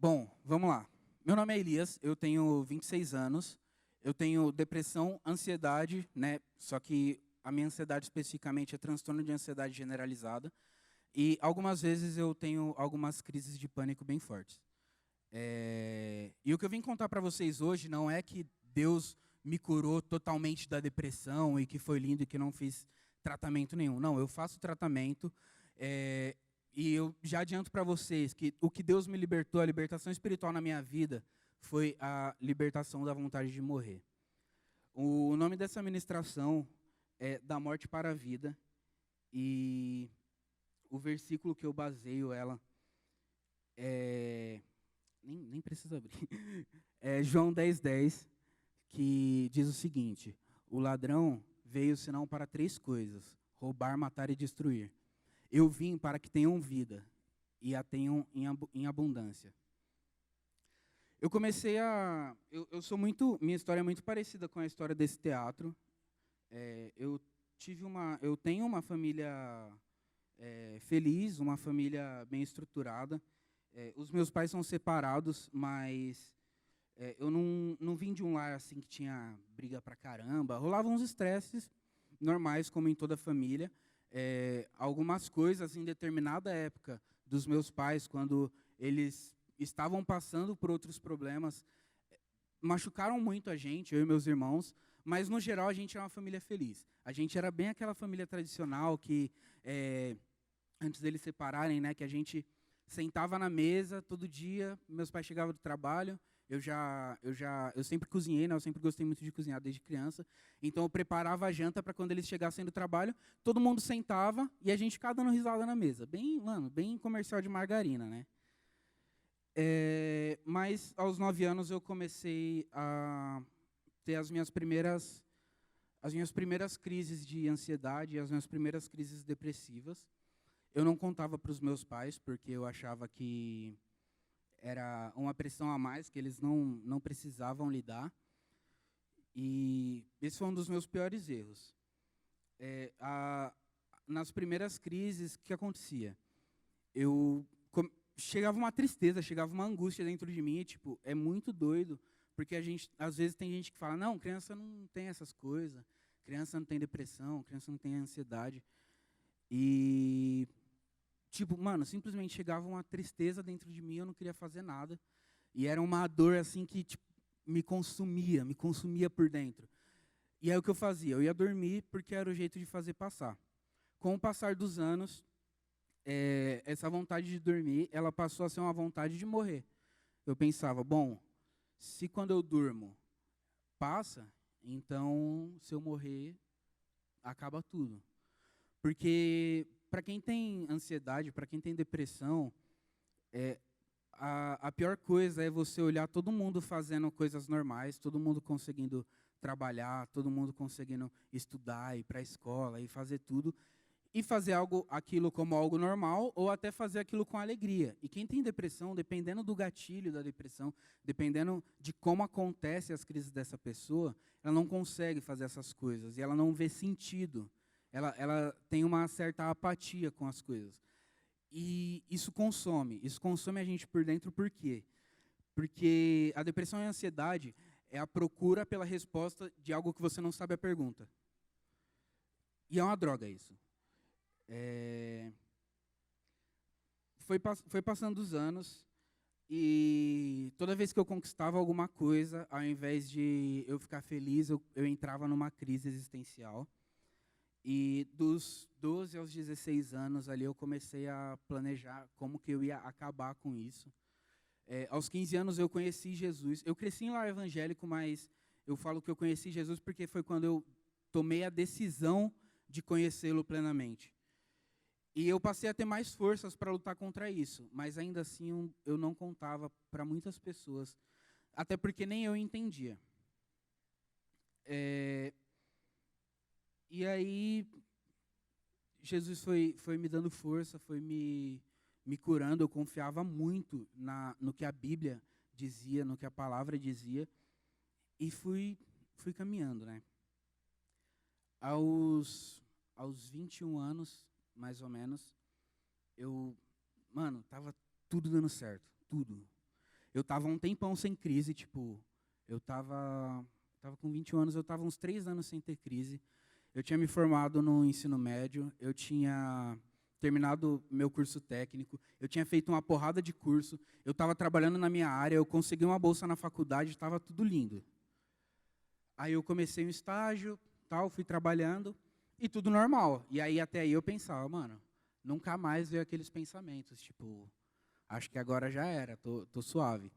Bom, vamos lá. Meu nome é Elias, eu tenho 26 anos, eu tenho depressão, ansiedade, né? Só que a minha ansiedade especificamente é transtorno de ansiedade generalizada. E algumas vezes eu tenho algumas crises de pânico bem fortes. E o que eu vim contar para vocês hoje não é que Deus me curou totalmente da depressão e que foi lindo e que não fiz tratamento nenhum. Não, eu faço tratamento. é, e eu já adianto para vocês que o que Deus me libertou, a libertação espiritual na minha vida, foi a libertação da vontade de morrer. O nome dessa ministração é Da Morte para a Vida. E o versículo que eu baseio ela é... Nem precisa abrir. É João 10:10, que diz o seguinte: o ladrão veio senão para três coisas: roubar, matar e destruir. Eu vim para que tenham vida e a tenham em abundância. Eu comecei a... Eu sou muito... Minha história é muito parecida com a história desse teatro. Eu tenho uma família feliz, uma família bem estruturada. Os meus pais são separados, mas eu não vim de um lar assim que tinha briga pra caramba. Rolavam uns estresses normais, como em toda família. Algumas coisas em determinada época dos meus pais, quando eles estavam passando por outros problemas, machucaram muito a gente, eu e meus irmãos, mas no geral a gente era uma família feliz. A gente era bem aquela família tradicional que, antes deles separarem, né, que a gente sentava na mesa todo dia, meus pais chegavam do trabalho, eu sempre cozinhei, né, eu sempre gostei muito de cozinhar desde criança, então eu preparava a janta para quando eles chegassem do trabalho, todo mundo sentava e a gente ficava dando risada na mesa, bem, mano, bem comercial de margarina, né? Mas aos 9 anos eu comecei a ter as minhas primeiras crises de ansiedade, as minhas primeiras crises depressivas. Eu não contava para os meus pais, porque eu achava que era uma pressão a mais, que eles não precisavam lidar. E esse foi um dos meus piores erros. Nas primeiras crises, o que acontecia? Chegava uma tristeza, chegava uma angústia dentro de mim, e, tipo, é muito doido, porque às vezes tem gente que fala, não, criança não tem essas coisas, criança não tem depressão, criança não tem ansiedade. E, tipo, mano, simplesmente chegava uma tristeza dentro de mim, eu não queria fazer nada. E era uma dor, assim, que tipo, me consumia por dentro. E aí o que eu fazia? Eu ia dormir porque era o jeito de fazer passar. Com o passar dos anos, essa vontade de dormir, ela passou a ser uma vontade de morrer. Eu pensava, bom, se quando eu durmo passa, então se eu morrer, acaba tudo. Porque para quem tem ansiedade, para quem tem depressão, a pior coisa é você olhar todo mundo fazendo coisas normais, todo mundo conseguindo trabalhar, todo mundo conseguindo estudar, ir para a escola e fazer tudo, e fazer aquilo como algo normal, ou até fazer aquilo com alegria. E quem tem depressão, dependendo do gatilho da depressão, dependendo de como acontecem as crises dessa pessoa, ela não consegue fazer essas coisas, e ela não vê sentido. Ela tem uma certa apatia com as coisas. E isso consome a gente por dentro, por quê? Porque a depressão e a ansiedade é a procura pela resposta de algo que você não sabe a pergunta. E é uma droga isso. Foi passando os anos e toda vez que eu conquistava alguma coisa, ao invés de eu ficar feliz, eu entrava numa crise existencial. E dos 12 aos 16 anos ali eu comecei a planejar como que eu ia acabar com isso. Aos 15 anos eu conheci Jesus. Eu cresci em lar evangélico, mas eu falo que eu conheci Jesus porque foi quando eu tomei a decisão de conhecê-lo plenamente. E eu passei a ter mais forças para lutar contra isso, mas ainda assim eu não contava para muitas pessoas, até porque nem eu entendia. E aí Jesus foi me dando força, foi me curando. Eu confiava muito no que a Bíblia dizia, no que a palavra dizia, e fui caminhando, né? Aos 21 anos, mais ou menos, mano, tava tudo dando certo, tudo. Eu estava um tempão sem crise, tipo, eu estava com 21 anos, eu estava uns 3 anos sem ter crise. Eu tinha me formado no ensino médio, eu tinha terminado meu curso técnico, eu tinha feito uma porrada de curso, eu estava trabalhando na minha área, eu consegui uma bolsa na faculdade, estava tudo lindo. Aí eu comecei um estágio, tal, fui trabalhando, e tudo normal. E aí até aí eu pensava, mano, nunca mais veio aqueles pensamentos, tipo, acho que agora já era, tô suave.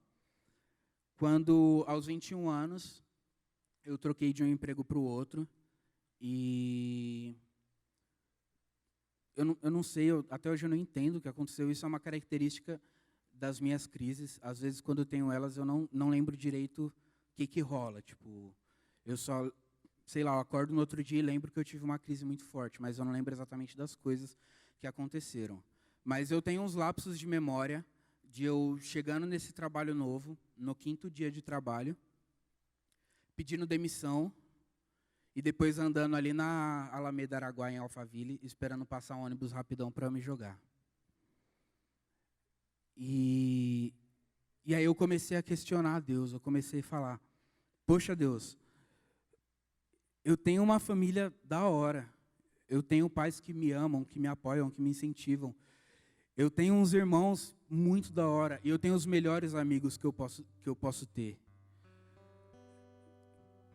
Quando, aos 21 anos, eu troquei de um emprego para o outro, e eu não sei, até hoje eu não entendo o que aconteceu. Isso é uma característica das minhas crises. Às vezes, quando eu tenho elas, eu não lembro direito o que rola. Tipo, eu só, sei lá, eu acordo no outro dia e lembro que eu tive uma crise muito forte, mas eu não lembro exatamente das coisas que aconteceram. Mas eu tenho uns lapsos de memória de eu chegando nesse trabalho novo, no 5º dia de trabalho, pedindo demissão, e depois andando ali na Alameda Araguá, em Alphaville, esperando passar um ônibus rapidão para eu me jogar. E aí eu comecei a questionar a Deus, eu comecei a falar, poxa Deus, eu tenho uma família da hora, eu tenho pais que me amam, que me apoiam, que me incentivam, eu tenho uns irmãos muito da hora, e eu tenho os melhores amigos que eu posso ter.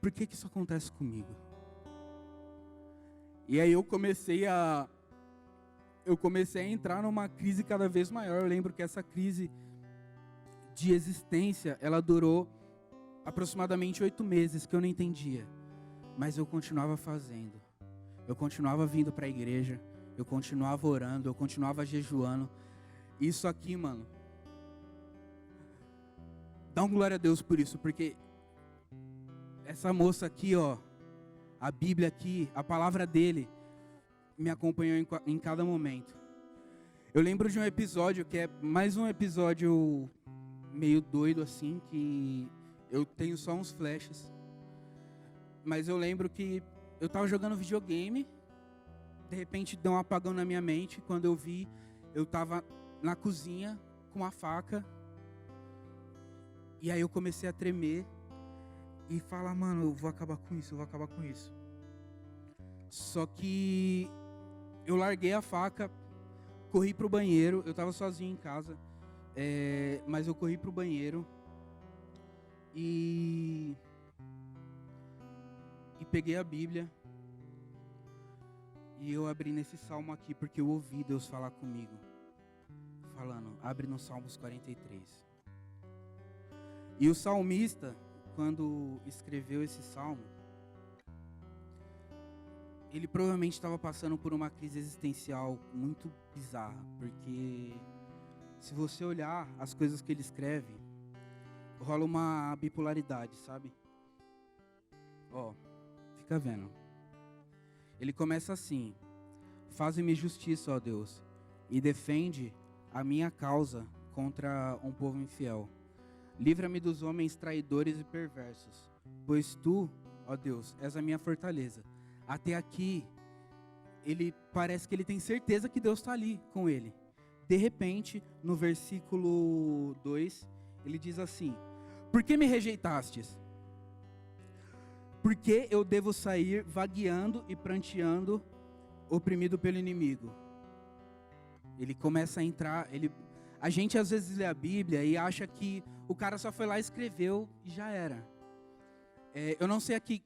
Por que isso acontece comigo? E aí eu comecei a entrar numa crise cada vez maior. Eu lembro que essa crise de existência, ela durou aproximadamente 8 meses, que eu não entendia. Mas eu continuava fazendo. Eu continuava vindo para a igreja, eu continuava orando, eu continuava jejuando. Isso aqui, mano, dá um glória a Deus por isso, porque essa moça aqui, ó, a Bíblia aqui, a palavra dele, me acompanhou em cada momento. Eu lembro de um episódio, que é mais um episódio meio doido assim, que eu tenho só uns flashes. Mas eu lembro que eu estava jogando videogame, de repente deu um apagão na minha mente. Quando eu vi, eu estava na cozinha com uma faca. E aí eu comecei a tremer e falar, mano, eu vou acabar com isso, eu vou acabar com isso. Só que eu larguei a faca, corri pro banheiro, eu estava sozinho em casa, mas eu corri pro banheiro e peguei a Bíblia e eu abri nesse salmo aqui, porque eu ouvi Deus falar comigo, falando, abre no Salmos 43. E o salmista, quando escreveu esse salmo, ele provavelmente estava passando por uma crise existencial muito bizarra, porque se você olhar as coisas que ele escreve, rola uma bipolaridade, sabe? Ó, fica vendo. Ele começa assim: faze-me justiça, ó Deus, e defende a minha causa contra um povo infiel. Livra-me dos homens traidores e perversos, pois tu, ó Deus, és a minha fortaleza. Até aqui, ele parece que ele tem certeza que Deus está ali com ele. De repente, no versículo 2, ele diz assim: por que me rejeitastes? Por que eu devo sair vagueando e pranteando, oprimido pelo inimigo? Ele começa a entrar, a gente às vezes lê a Bíblia e acha que o cara só foi lá e escreveu e já era. Eu não sei aqui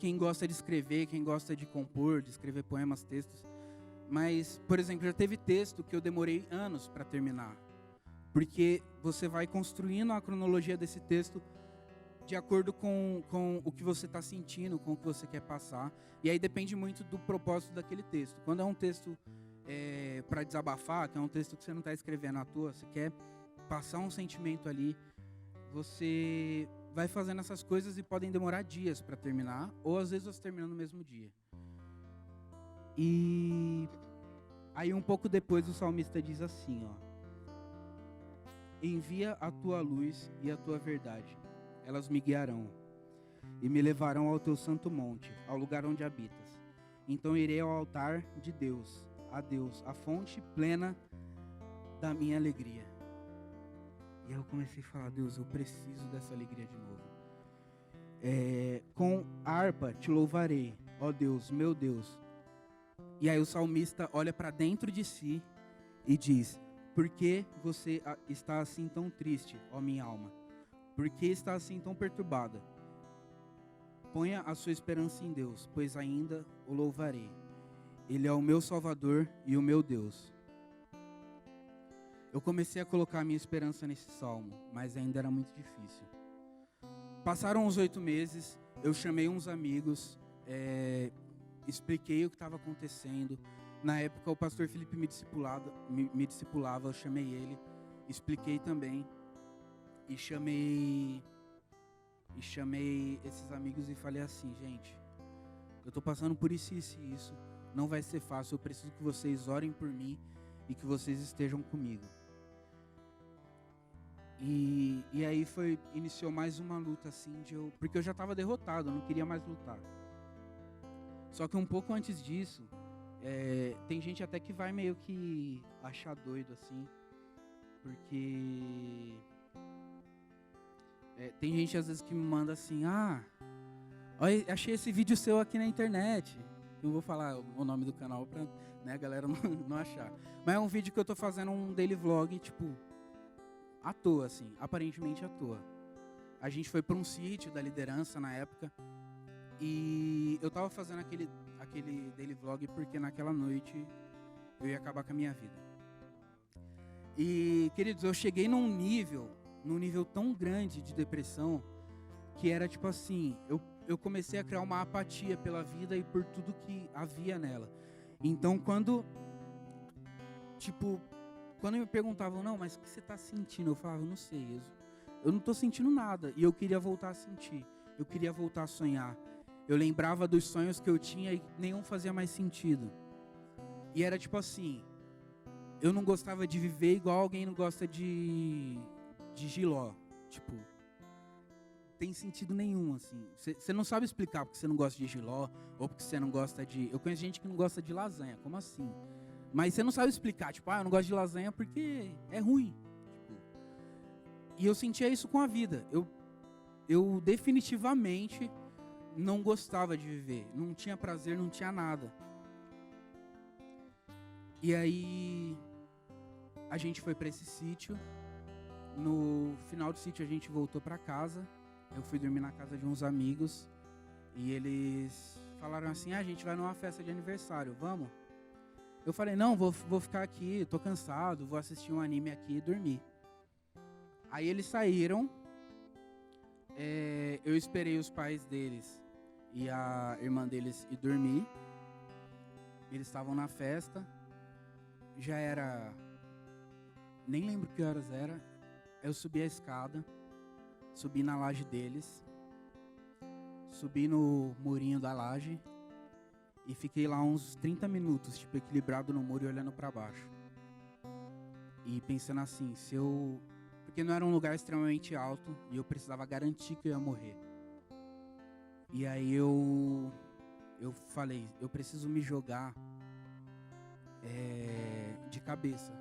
quem gosta de escrever, quem gosta de compor, de escrever poemas, textos, mas, por exemplo, já teve texto que eu demorei anos para terminar, porque você vai construindo a cronologia desse texto de acordo com o que você está sentindo, com o que você quer passar, e aí depende muito do propósito daquele texto. Quando é um texto para desabafar, que é um texto que você não está escrevendo à toa, você quer passar um sentimento ali, você vai fazendo essas coisas e podem demorar dias para terminar, ou às vezes você termina no mesmo dia. E aí um pouco depois o salmista diz assim, ó: envia a tua luz e a tua verdade, elas me guiarão e me levarão ao teu santo monte, ao lugar onde habitas. Então irei ao altar de Deus, a Deus, a fonte plena da minha alegria. E aí eu comecei a falar, Deus, eu preciso dessa alegria de novo. Com harpa te louvarei, ó Deus, meu Deus. E aí o salmista olha para dentro de si e diz, por que você está assim tão triste, ó minha alma? Por que está assim tão perturbada? Ponha a sua esperança em Deus, pois ainda o louvarei. Ele é o meu Salvador e o meu Deus. Eu comecei a colocar a minha esperança nesse salmo, mas ainda era muito difícil. Passaram uns 8 meses, eu chamei uns amigos, expliquei o que estava acontecendo. Na época o pastor Felipe me discipulava, eu chamei ele, expliquei também. E chamei esses amigos e falei assim, gente, eu estou passando por isso, isso e isso, não vai ser fácil, eu preciso que vocês orem por mim e que vocês estejam comigo. E aí iniciou mais uma luta assim, porque eu já estava derrotado, eu não queria mais lutar. Só que um pouco antes disso, tem gente até que vai meio que achar doido assim, porque... tem gente às vezes que me manda assim, olha, achei esse vídeo seu aqui na internet. Não vou falar o nome do canal pra a galera não achar. Mas é um vídeo que eu tô fazendo um daily vlog, tipo, à toa, assim, aparentemente à toa. A gente foi pra um sítio da liderança na época. E eu tava fazendo aquele daily vlog porque naquela noite eu ia acabar com a minha vida. E, queridos, eu cheguei num nível tão grande de depressão, que era tipo assim, eu comecei a criar uma apatia pela vida e por tudo que havia nela. Então quando me perguntavam, não, mas o que você está sentindo? Eu falava, não sei, eu não estou sentindo nada. E eu queria voltar a sentir, eu queria voltar a sonhar. Eu lembrava dos sonhos que eu tinha e nenhum fazia mais sentido. E era tipo assim, eu não gostava de viver igual alguém não gosta de jiló, tipo, tem sentido nenhum, assim, você não sabe explicar porque você não gosta de jiló, ou porque você não gosta de, eu conheço gente que não gosta de lasanha, como assim? Mas você não sabe explicar, tipo, eu não gosto de lasanha porque é ruim, tipo, e eu sentia isso com a vida, eu definitivamente não gostava de viver, não tinha prazer, não tinha nada. E aí, a gente foi para esse sítio. No final do sítio a gente voltou para casa. Eu fui dormir na casa de uns amigos. E eles falaram assim, a gente vai numa festa de aniversário, vamos? Eu falei, não, vou ficar aqui, tô cansado, vou assistir um anime aqui e dormir. Aí eles saíram. Eu esperei os pais deles e a irmã deles ir dormir. Eles estavam na festa. Já era... nem lembro que horas era. Eu subi a escada, subi na laje deles, subi no murinho da laje e fiquei lá uns 30 minutos, tipo, equilibrado no muro e olhando para baixo. E pensando assim, porque não era um lugar extremamente alto e eu precisava garantir que eu ia morrer. E aí eu falei, eu preciso me jogar de cabeça.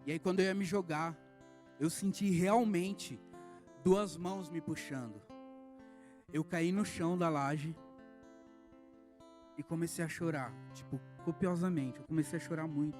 E aí quando eu ia me jogar, eu senti realmente 2 mãos me puxando. Eu caí no chão da laje e comecei a chorar, tipo, copiosamente. Eu comecei a chorar muito.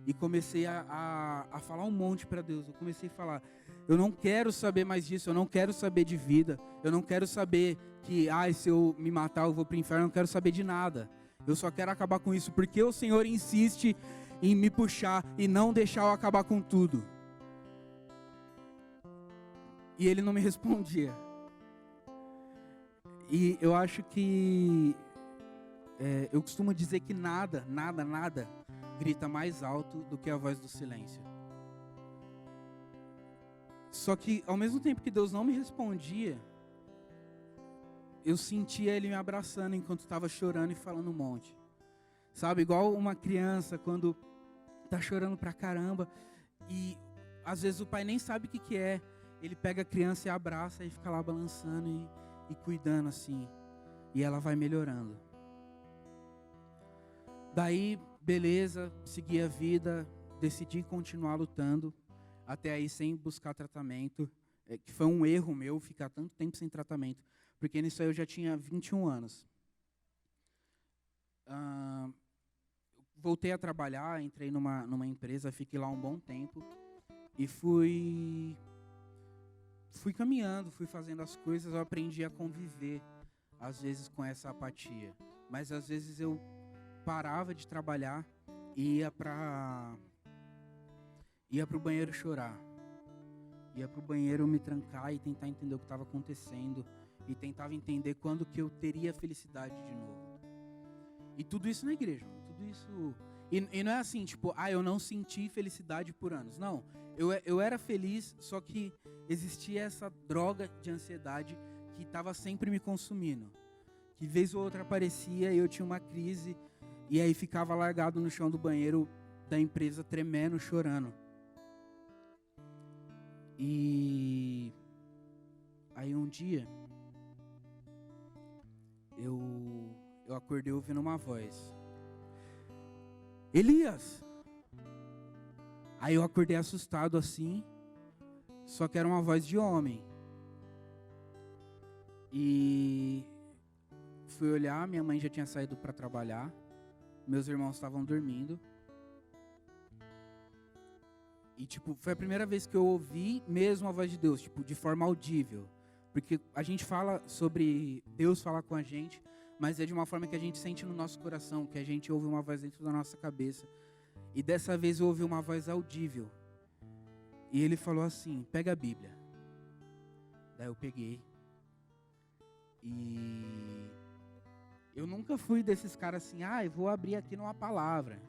E comecei a falar um monte para Deus. Eu comecei a falar, eu não quero saber mais disso, eu não quero saber de vida. Eu não quero saber que, se eu me matar eu vou pro inferno, eu não quero saber de nada. Eu só quero acabar com isso, porque o Senhor insiste em me puxar e não deixar eu acabar com tudo. E ele não me respondia. E eu acho que... eu costumo dizer que nada grita mais alto do que a voz do silêncio. Só que, ao mesmo tempo que Deus não me respondia, eu sentia Ele me abraçando enquanto estava chorando e falando um monte. Sabe, igual uma criança quando tá chorando pra caramba e às vezes o pai nem sabe o que é. Ele pega a criança e abraça e fica lá balançando e cuidando assim. E ela vai melhorando. Daí, beleza, segui a vida. decidi continuar lutando até aí sem buscar tratamento, que foi um erro meu ficar tanto tempo sem tratamento, porque nisso aí eu já tinha 21 anos. Voltei a trabalhar, entrei numa empresa, fiquei lá um bom tempo e fui caminhando, fui fazendo as coisas, eu aprendi a conviver, às vezes, com essa apatia. Mas, às vezes, eu parava de trabalhar e ia para o banheiro chorar. Ia para o banheiro me trancar e tentar entender o que estava acontecendo. E tentava entender quando que eu teria felicidade de novo. E tudo isso na igreja. Tudo isso... E não é assim, tipo, eu não senti felicidade por anos. Não, eu era feliz, só que existia essa droga de ansiedade que estava sempre me consumindo. Que vez ou outra aparecia e eu tinha uma crise e aí ficava largado no chão do banheiro da empresa, tremendo, chorando. E aí um dia eu acordei ouvindo uma voz: Elias! Aí eu acordei assustado assim, só que era uma voz de homem. E fui olhar, minha mãe já tinha saído para trabalhar, meus irmãos estavam dormindo. E, tipo, foi a primeira vez que eu ouvi mesmo a voz de Deus, tipo, de forma audível. Porque a gente fala sobre Deus falar com a gente, mas é de uma forma que a gente sente no nosso coração, que a gente ouve uma voz dentro da nossa cabeça. E dessa vez eu ouvi uma voz audível. E ele falou assim: pega a Bíblia. Daí eu peguei. E eu nunca fui desses caras assim, eu vou abrir aqui numa palavra.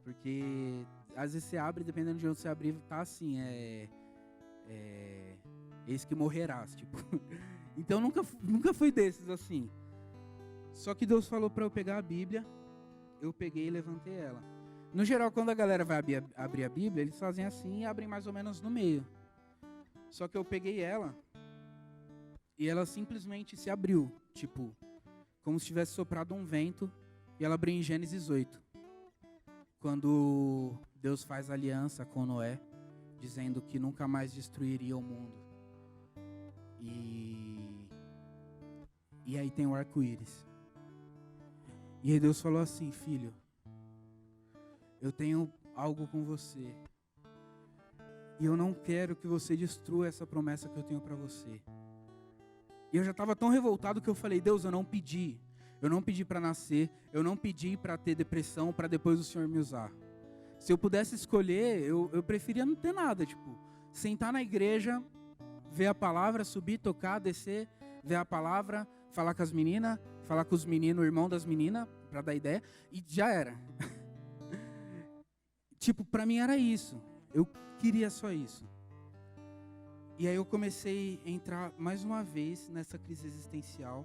Porque às vezes você abre, dependendo de onde você abrir, tá assim, eis que morrerás, tipo. Então nunca fui desses assim. Só que Deus falou para eu pegar a Bíblia, eu peguei e levantei ela. No geral, quando a galera vai abrir a Bíblia, eles fazem assim e abrem mais ou menos no meio. Só que eu peguei ela e ela simplesmente se abriu, tipo, como se tivesse soprado um vento, e ela abriu em Gênesis 8. Quando Deus faz aliança com Noé, dizendo que nunca mais destruiria o mundo. E aí tem o arco-íris. E aí Deus falou assim: filho, eu tenho algo com você. E eu não quero que você destrua essa promessa que eu tenho para você. E eu já estava tão revoltado que eu falei: Deus, eu não pedi. Eu não pedi para nascer. Eu não pedi para ter depressão, para depois o Senhor me usar. Se eu pudesse escolher, eu preferia não ter nada. Tipo, sentar na igreja, ver a palavra, subir, tocar, descer, ver a palavra, falar com as meninas, falar com os meninos, o irmão das meninas, para dar ideia. E já era. Tipo, para mim era isso. Eu queria só isso. E aí eu comecei a entrar mais uma vez nessa crise existencial.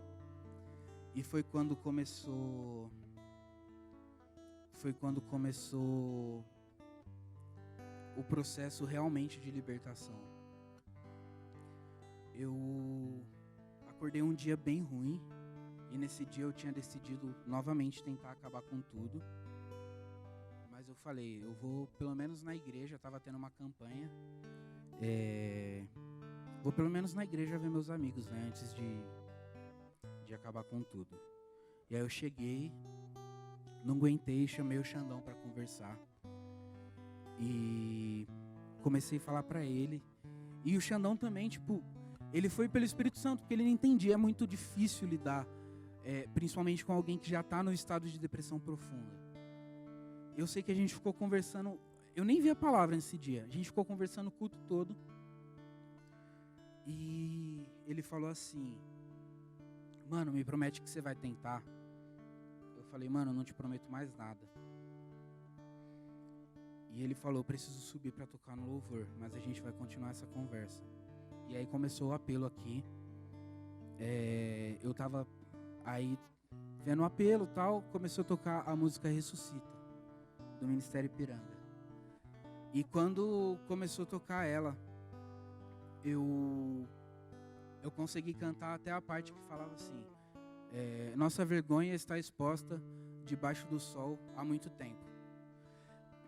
E foi quando começou o processo realmente de libertação. Eu acordei um dia bem ruim. E nesse dia eu tinha decidido novamente tentar acabar com tudo. Mas eu falei, eu vou pelo menos na igreja, estava tendo uma campanha. Vou pelo menos na igreja ver meus amigos, né, antes de acabar com tudo. E aí eu cheguei, não aguentei, chamei o Xandão para conversar. E comecei a falar para ele. E o Xandão também, tipo, ele foi pelo Espírito Santo, porque ele não entendia, é muito difícil lidar, principalmente com alguém que já está no estado de depressão profunda. Eu sei que a gente ficou conversando, eu nem vi a palavra nesse dia, a gente ficou conversando o culto todo. E ele falou assim: mano, me promete que você vai tentar. Eu falei: mano, eu não te prometo mais nada. E ele falou: preciso subir para tocar no louvor, mas a gente vai continuar essa conversa. E aí começou o apelo aqui. Eu tava aí vendo o apelo e tal, começou a tocar a música Ressuscita, do Ministério Ipiranga. E quando começou a tocar ela, eu consegui cantar até a parte que falava assim: nossa vergonha está exposta debaixo do sol há muito tempo.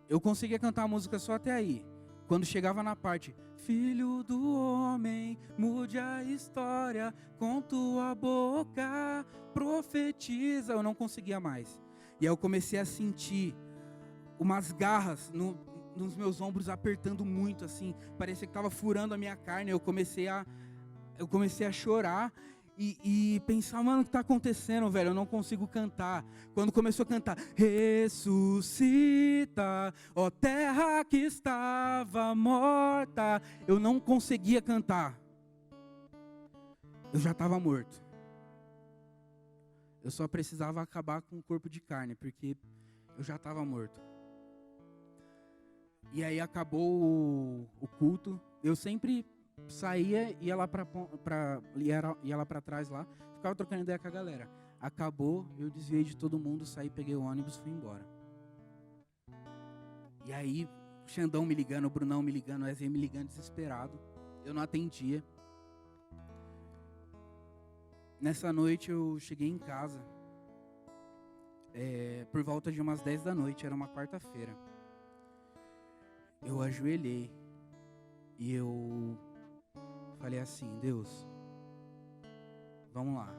Eu conseguia cantar a música só até aí. Quando chegava na parte, filho do homem, mude a história, com tua boca, profetiza, eu não conseguia mais. E aí eu comecei a sentir umas garras nos meus ombros apertando muito, assim, parecia que estava furando a minha carne. Eu comecei a chorar e pensar, mano, o que está acontecendo, velho? Eu não consigo cantar. Quando começou a cantar, ressuscita, ó terra que estava morta, eu não conseguia cantar. Eu já estava morto. Eu só precisava acabar com o corpo de carne, porque eu já estava morto. E aí acabou o culto. Eu sempre saía, ia lá para trás lá, ficava trocando ideia com a galera. Acabou, eu desviei de todo mundo, saí, peguei o ônibus, fui embora. E aí, o Xandão me ligando, o Brunão me ligando, o Wesley me ligando, desesperado. Eu não atendia. Nessa noite eu cheguei em casa, por volta de umas 10 da noite, era uma quarta-feira. Eu ajoelhei e eu falei assim, Deus, vamos lá.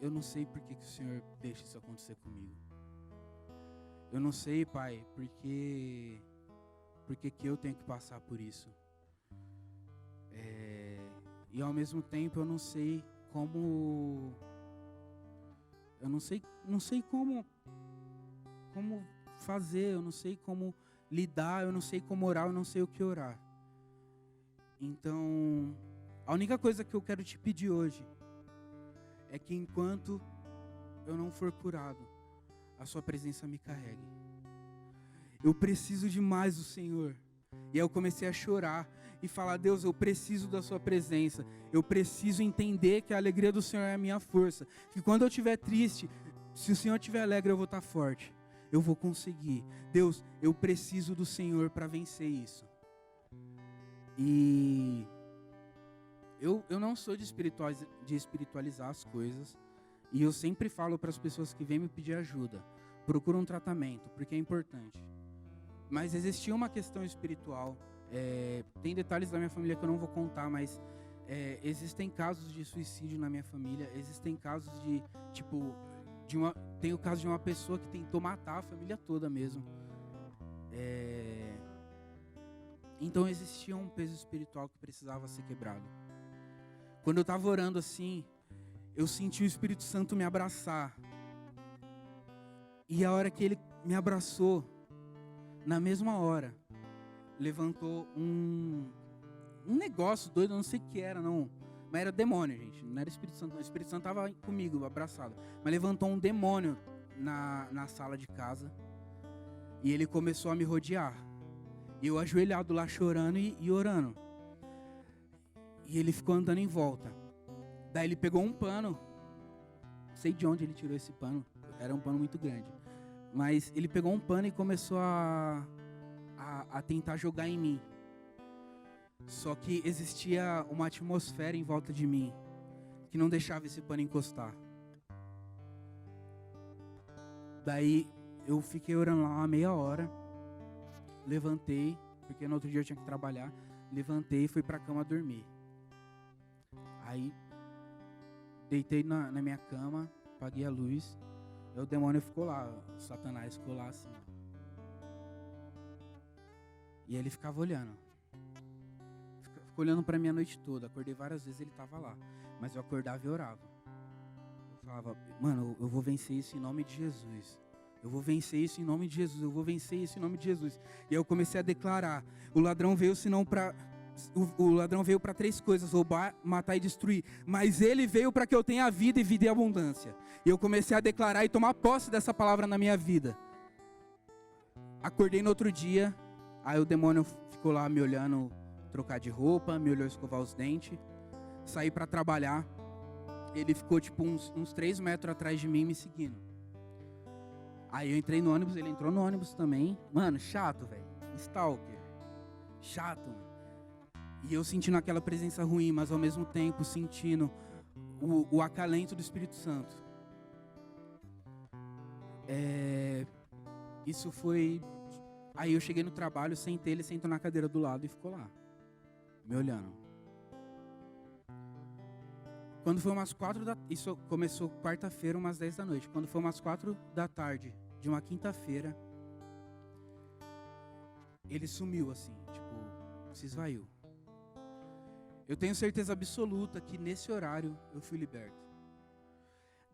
Eu não sei por que o Senhor deixa isso acontecer comigo. Eu não sei, Pai, por que eu tenho que passar por isso. E ao mesmo tempo eu não sei como fazer, eu não sei como lidar, eu não sei como orar, eu não sei o que orar. Então, a única coisa que eu quero te pedir hoje é que enquanto eu não for curado, a sua presença me carregue. Eu preciso demais do Senhor. E aí eu comecei a chorar e falar, Deus, eu preciso da sua presença. Eu preciso entender que a alegria do Senhor é a minha força. Que quando eu estiver triste, se o Senhor estiver alegre, eu vou estar forte. Eu vou conseguir. Deus, eu preciso do Senhor para vencer isso. E eu não sou de espiritualizar as coisas. E eu sempre falo para as pessoas que vêm me pedir ajuda, procura um tratamento, porque é importante. Mas existia uma questão espiritual. Tem detalhes da minha família que eu não vou contar, mas existem casos de suicídio na minha família. Existem casos de, tem o caso de uma pessoa que tentou matar a família toda mesmo. Então existia um peso espiritual que precisava ser quebrado. Quando eu estava orando assim, eu senti o Espírito Santo me abraçar. E a hora que ele me abraçou, na mesma hora, levantou um negócio doido, eu não sei o que era, não. Mas era demônio, gente. Não era Espírito Santo, não. O Espírito Santo estava comigo, abraçado. Mas levantou um demônio na sala de casa. E ele começou a me rodear. E eu ajoelhado lá chorando e orando. E ele ficou andando em volta. Daí ele pegou um pano. Não sei de onde ele tirou esse pano. Era um pano muito grande. Mas ele pegou um pano e começou a tentar jogar em mim. Só que existia uma atmosfera em volta de mim que não deixava esse pano encostar. Daí eu fiquei orando lá uma meia hora. Levantei, porque no outro dia eu tinha que trabalhar. Levantei e fui pra cama dormir. Aí deitei na minha cama, apaguei a luz. E o demônio ficou lá, o Satanás ficou lá assim. E ele ficava olhando. Ficou olhando pra mim a noite toda. Acordei várias vezes, ele tava lá. Mas eu acordava e orava. Eu falava, mano, eu vou vencer isso em nome de Jesus. Eu vou vencer isso em nome de Jesus. Eu vou vencer isso em nome de Jesus. E aí eu comecei a declarar. O ladrão veio para 3 coisas: roubar, matar e destruir. Mas ele veio para que eu tenha vida e vida em abundância. E eu comecei a declarar e tomar posse dessa palavra na minha vida. Acordei no outro dia. Aí o demônio ficou lá me olhando trocar de roupa, me olhou escovar os dentes. Saí para trabalhar. Ele ficou tipo uns 3 metros atrás de mim me seguindo. Aí eu entrei no ônibus, ele entrou no ônibus também. Mano, chato, velho. Stalker. Chato, mano. E eu sentindo aquela presença ruim, mas ao mesmo tempo sentindo o acalento do Espírito Santo. Isso foi... Aí eu cheguei no trabalho, sentei, ele sentou na cadeira do lado e ficou lá, me olhando. Quando foi umas 4 da... Isso começou quarta-feira, umas 10 da noite. Quando foi umas 4 da tarde de uma quinta-feira, ele sumiu assim, tipo, se esvaiu. Eu tenho certeza absoluta que nesse horário eu fui liberto.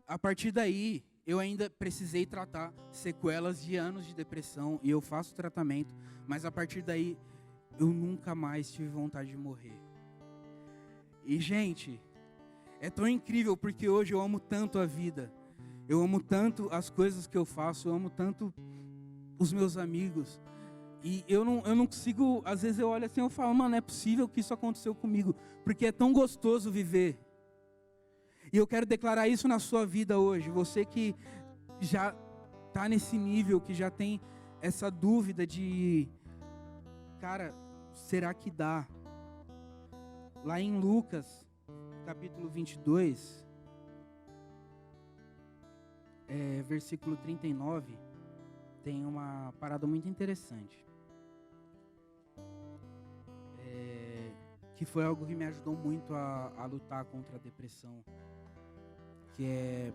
A partir daí, eu ainda precisei tratar sequelas de anos de depressão e eu faço tratamento, mas a partir daí eu nunca mais tive vontade de morrer. E, gente, é tão incrível porque hoje eu amo tanto a vida, eu amo tanto as coisas que eu faço, eu amo tanto os meus amigos. E eu não consigo, às vezes eu olho assim e eu falo, mano, não é possível que isso aconteceu comigo, porque é tão gostoso viver. E eu quero declarar isso na sua vida hoje, você que já está nesse nível, que já tem essa dúvida de, cara, será que dá? Lá em Lucas, capítulo 22, versículo 39, tem uma parada muito interessante. Que foi algo que me ajudou muito a lutar contra a depressão. Que é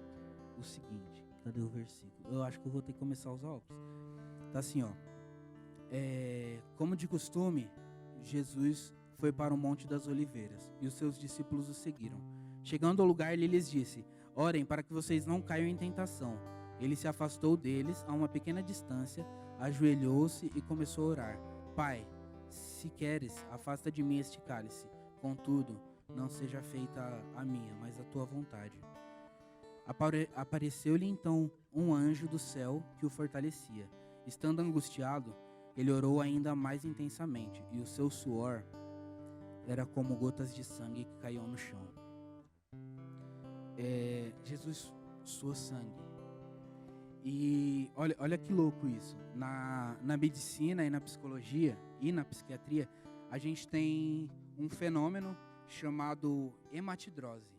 o seguinte, cadê o versículo? Eu acho que eu vou ter que começar a usar óculos. Tá assim, ó. Como de costume, Jesus foi para o Monte das Oliveiras e os seus discípulos o seguiram. Chegando ao lugar, ele lhes disse: orem para que vocês não caiam em tentação. Ele se afastou deles a uma pequena distância, ajoelhou-se e começou a orar. Pai, se queres, afasta de mim este cálice. Contudo, não seja feita a minha, mas a tua vontade. Apareceu-lhe então um anjo do céu que o fortalecia. Estando angustiado, ele orou ainda mais intensamente, e o seu suor era como gotas de sangue que caíam no chão. Jesus suou sangue. E olha que louco isso. Na medicina e na psicologia e na psiquiatria, a gente tem um fenômeno chamado hematidrose,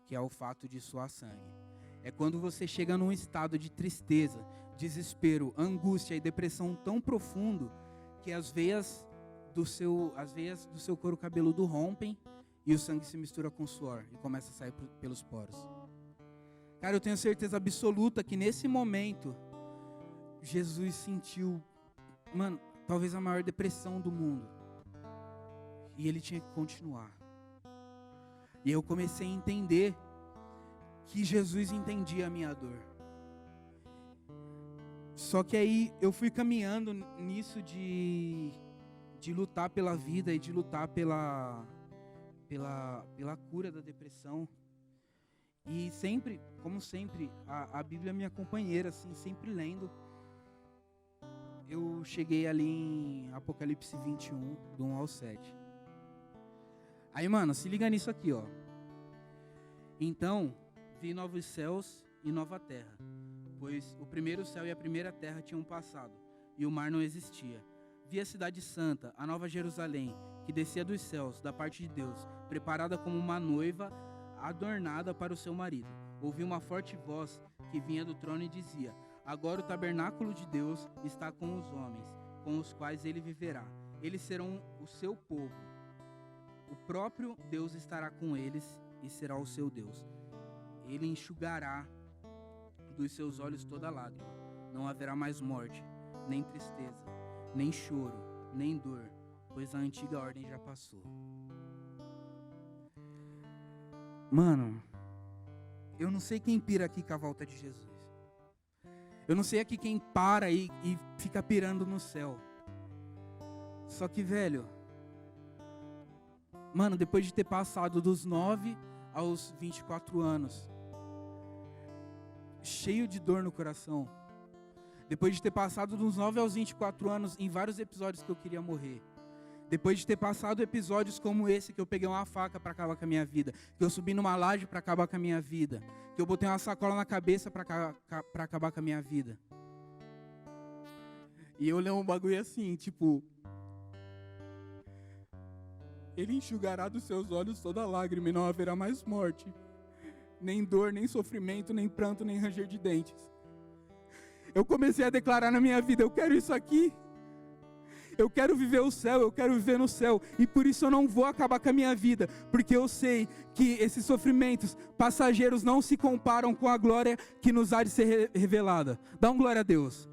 que é o fato de suar sangue. É quando você chega num estado de tristeza, desespero, angústia e depressão tão profundo que as veias do seu couro cabeludo rompem e o sangue se mistura com o suor e começa a sair pelos poros. Cara, eu tenho certeza absoluta que nesse momento Jesus sentiu, mano, talvez a maior depressão do mundo. E ele tinha que continuar. E eu comecei a entender que Jesus entendia a minha dor. Só que aí eu fui caminhando nisso de lutar pela vida e de lutar pela cura da depressão. E sempre, como sempre, a Bíblia é minha companheira, assim, sempre lendo. Eu cheguei ali em Apocalipse 21, do 1 ao 7. Aí, mano, se liga nisso aqui, ó. Então, vi novos céus e nova terra, pois o primeiro céu e a primeira terra tinham passado, e o mar não existia. Vi a cidade santa, a nova Jerusalém, que descia dos céus, da parte de Deus, preparada como uma noiva adornada para o seu marido. Ouvi uma forte voz que vinha do trono e dizia: agora o tabernáculo de Deus está com os homens, com os quais ele viverá. Eles serão o seu povo. O próprio Deus estará com eles e será o seu Deus. Ele enxugará dos seus olhos toda lágrima. Não haverá mais morte, nem tristeza, nem choro, nem dor, pois a antiga ordem já passou. Mano, eu não sei quem pira aqui com a volta de Jesus. Eu não sei aqui quem para e fica pirando no céu. Só que, velho, mano, depois de ter passado dos 9 aos 24 anos, cheio de dor no coração, depois de ter passado dos 9 aos 24 anos em vários episódios que eu queria morrer, depois de ter passado episódios como esse, que eu peguei uma faca para acabar com a minha vida, que eu subi numa laje para acabar com a minha vida, que eu botei uma sacola na cabeça para acabar com a minha vida. E eu leio um bagulho assim, tipo: ele enxugará dos seus olhos toda lágrima e não haverá mais morte, nem dor, nem sofrimento, nem pranto, nem ranger de dentes. eu comecei a declarar na minha vida, eu quero isso aqui. Eu quero viver o céu, eu quero viver no céu. E por isso eu não vou acabar com a minha vida. Porque eu sei que esses sofrimentos passageiros não se comparam com a glória que nos há de ser revelada. Dá um glória a Deus.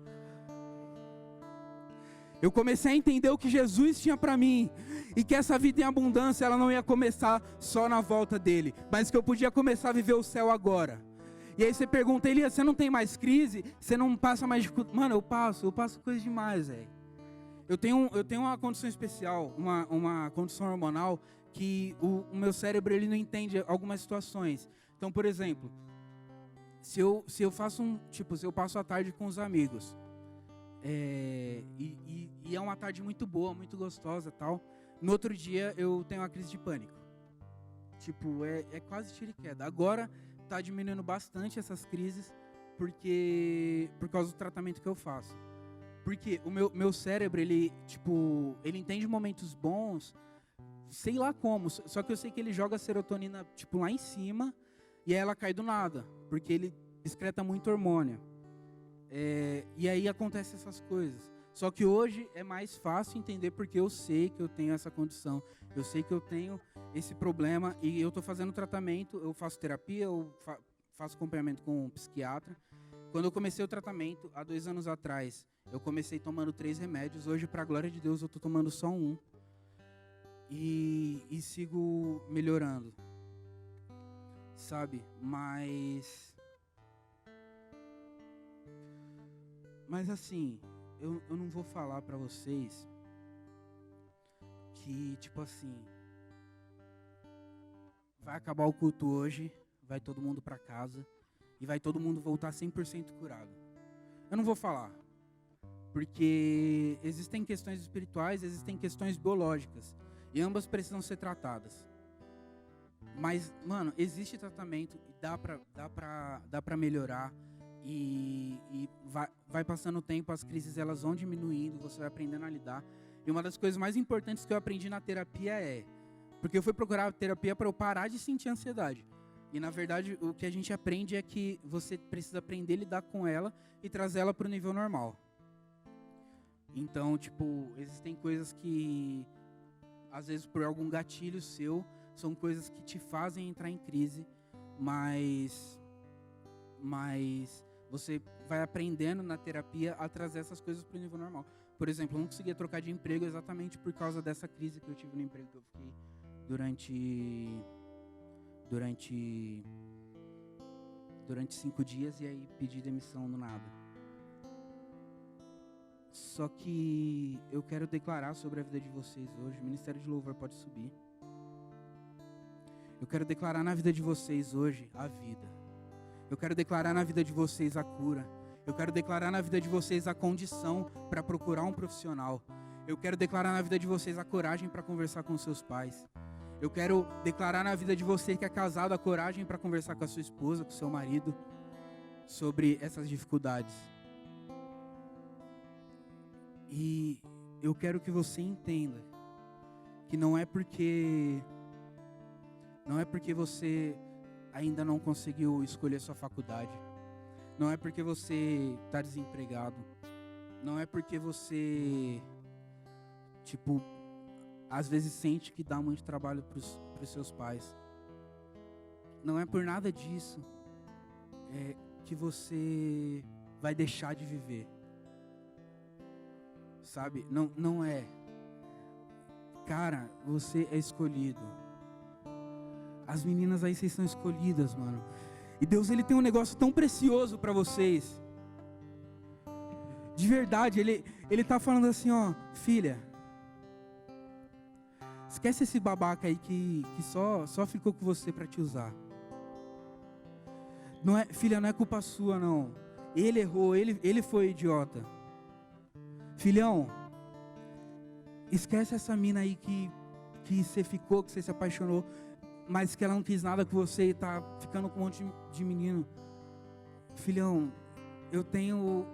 Eu comecei a entender o que Jesus tinha para mim. E que essa vida em abundância, ela não ia começar só na volta dele. Mas que eu podia começar a viver o céu agora. E aí você pergunta, Elias, você não tem mais crise? Você não passa mais dificuldade? Mano, eu passo coisa demais, velho. Eu tenho uma condição especial, uma condição hormonal, que o meu cérebro ele não entende algumas situações. Então, por exemplo, se eu faço se eu passo a tarde com os amigos, e é uma tarde muito boa, muito gostosa, tal, no outro dia eu tenho uma crise de pânico. Tipo, é quase tiro e queda. Agora está diminuindo bastante essas crises, por causa do tratamento que eu faço. Porque o meu cérebro, ele entende momentos bons, sei lá como, só que eu sei que ele joga a serotonina, lá em cima, e aí ela cai do nada, porque ele excreta muito hormônio. E aí acontecem essas coisas. Só que hoje é mais fácil entender porque eu sei que eu tenho essa condição, eu sei que eu tenho esse problema, e eu estou fazendo tratamento, eu faço terapia, eu faço acompanhamento com um psiquiatra. Quando eu comecei o tratamento, há 2 anos atrás, eu comecei tomando 3 remédios. Hoje, para a glória de Deus, eu estou tomando só 1. E sigo melhorando. Sabe? Mas assim, eu não vou falar para vocês que, vai acabar o culto hoje, vai todo mundo para casa e vai todo mundo voltar 100% curado. Eu não vou falar. Porque existem questões espirituais, existem questões biológicas. E ambas precisam ser tratadas. Mas, mano, existe tratamento e dá pra melhorar. E vai passando o tempo, as crises elas vão diminuindo, você vai aprendendo a lidar. E uma das coisas mais importantes que eu aprendi na terapia porque eu fui procurar terapia para eu parar de sentir ansiedade. E, na verdade, o que a gente aprende é que você precisa aprender a lidar com ela e trazer ela para o nível normal. Então, existem coisas que, às vezes, por algum gatilho seu, são coisas que te fazem entrar em crise, mas você vai aprendendo na terapia a trazer essas coisas para o nível normal. Por exemplo, eu não conseguia trocar de emprego exatamente por causa dessa crise que eu tive no emprego que eu fiquei durante 5 dias, e aí pedi demissão do nada. Só que eu quero declarar sobre a vida de vocês hoje. O Ministério de Louvor pode subir. Eu quero declarar na vida de vocês hoje a vida. Eu quero declarar na vida de vocês a cura. Eu quero declarar na vida de vocês a condição para procurar um profissional. Eu quero declarar na vida de vocês a coragem para conversar com seus pais. Eu quero declarar na vida de você que é casado a coragem para conversar com a sua esposa, com o seu marido, sobre essas dificuldades. E eu quero que você entenda que não é porque você ainda não conseguiu escolher sua faculdade, não é porque você está desempregado, não é porque você, às vezes sente que dá muito trabalho para os seus pais. Não é por nada disso que você vai deixar de viver. Sabe? Não é. Cara, você é escolhido. As meninas aí, vocês são escolhidas, mano. E Deus, Ele tem um negócio tão precioso para vocês. De verdade, Ele tá falando assim, ó, filha, esquece esse babaca aí que só ficou com você para te usar. Não é, filha, não é culpa sua, não. Ele errou, ele foi idiota. Filhão, esquece essa mina aí que você ficou, que você se apaixonou, mas que ela não quis nada com você e tá ficando com um monte de menino. Filhão, eu tenho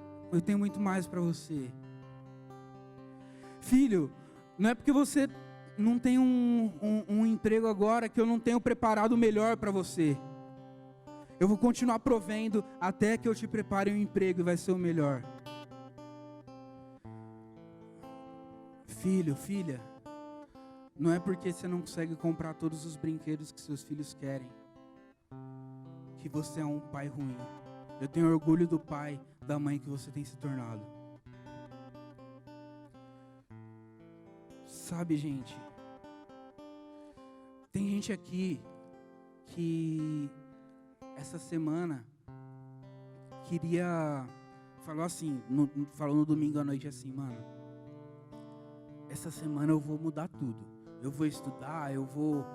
muito mais para você. Filho, não é porque você não tem um emprego agora que eu não tenho preparado o melhor para você. Eu vou continuar provendo até que eu te prepare um emprego e vai ser o melhor. Filho, filha, não é porque você não consegue comprar todos os brinquedos que seus filhos querem que você é um pai ruim. Eu tenho orgulho do pai, da mãe que você tem se tornado. Sabe, gente, tem gente aqui que essa semana falou no domingo à noite assim, mano, essa semana eu vou mudar tudo. Eu vou estudar, eu vou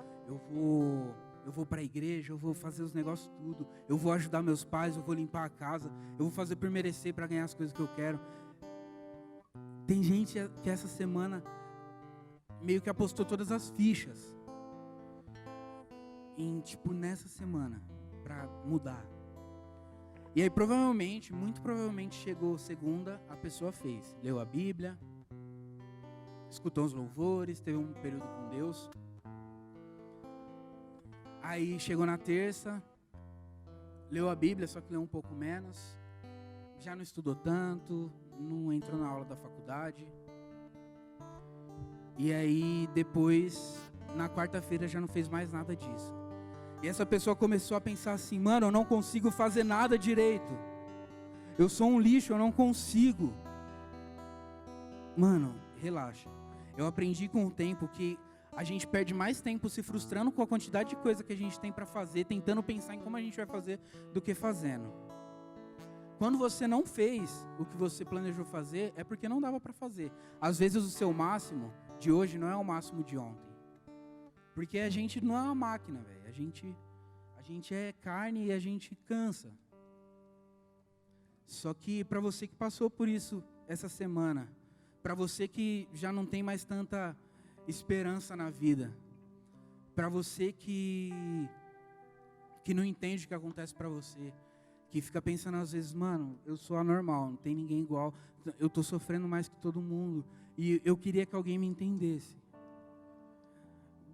para a igreja, eu vou fazer os negócios tudo. Eu vou ajudar meus pais, eu vou limpar a casa, eu vou fazer por merecer para ganhar as coisas que eu quero. Tem gente que essa semana meio que apostou todas as fichas nessa semana para mudar. E aí muito provavelmente chegou segunda, a pessoa leu a Bíblia, escutou os louvores, teve um período com Deus. Aí chegou na terça, leu a Bíblia, só que leu um pouco menos, já não estudou tanto, não entrou na aula da faculdade. E aí depois, na quarta-feira, já não fez mais nada disso. E essa pessoa começou a pensar assim, mano, eu não consigo fazer nada direito. Eu sou um lixo, eu não consigo. Mano, relaxa. Eu aprendi com o tempo que a gente perde mais tempo se frustrando com a quantidade de coisa que a gente tem para fazer, tentando pensar em como a gente vai fazer, do que fazendo. Quando você não fez o que você planejou fazer, é porque não dava para fazer. Às vezes o seu máximo de hoje não é o máximo de ontem. Porque a gente não é uma máquina, velho. A gente é carne e a gente cansa. Só que para você que passou por isso essa semana, para você que já não tem mais tanta esperança na vida, para você que não entende o que acontece para você, que fica pensando às vezes, mano, eu sou anormal, não tem ninguém igual, eu tô sofrendo mais que todo mundo, e eu queria que alguém me entendesse.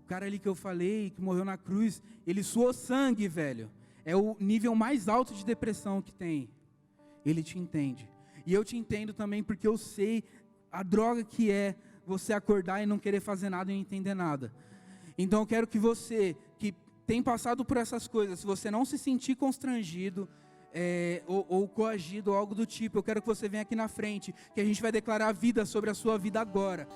O cara ali que eu falei, que morreu na cruz, ele suou sangue, velho, é o nível mais alto de depressão que tem. Ele te entende, e eu te entendo também porque eu sei a droga que é você acordar e não querer fazer nada e não entender nada. Então eu quero que você, que tem passado por essas coisas, se você não se sentir constrangido ou coagido ou algo do tipo, eu quero que você venha aqui na frente, que a gente vai declarar a vida sobre a sua vida agora.